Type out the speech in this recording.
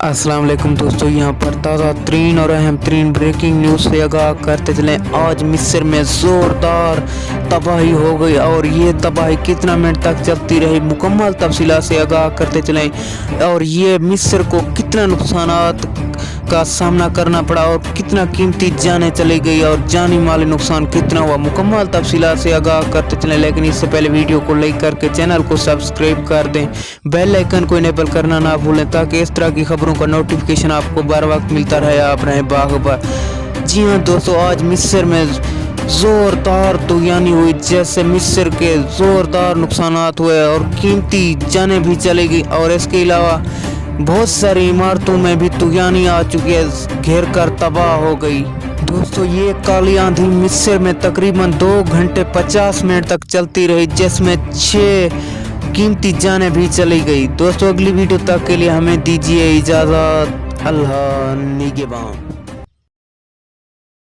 अस्सलाम वालेकुम दोस्तों, यहाँ पर ताज़ा तरीन और अहम तरीन ब्रेकिंग न्यूज़ से आगाह करते चलें। आज मिस्र में ज़ोरदार तबाही हो गई और ये तबाही कितना मिनट तक चलती रही, मुकम्मल तफसीलात से आगाह करते चलें। और ये मिस्र को कितना नुकसानात का सामना करना पड़ा और कितना कीमती जानें चली गई और जानी माली नुकसान कितना हुआ, मुकम्मल तफसीलात से आगाह करते चलें। लेकिन इससे पहले वीडियो को लाइक करके चैनल को सब्सक्राइब कर दें, बेल आइकन को इनेबल करना ना भूलें ताकि इस तरह की खबरों का नोटिफिकेशन आपको बर वक्त मिलता रहे, आप रहें बाखबर। जी हाँ दोस्तों, आज मिस्र में ज़ोरदार तूफ़ानी हुई, जैसे मिस्र के ज़ोरदार नुकसानात हुए और कीमती जानें भी चली गई। और इसके अलावा बहुत सारी इमारतों में भी तूफ़ानी आ चुकी है, घेर कर तबाह हो गई। दोस्तों, ये काली आंधी मिस्र में तकरीबन 2 घंटे 50 मिनट तक चलती रही, जिसमें 6 कीमती जानें भी चली गई। दोस्तों, अगली वीडियो तक के लिए हमें दीजिए इजाज़त। अल्लाह निगहबान।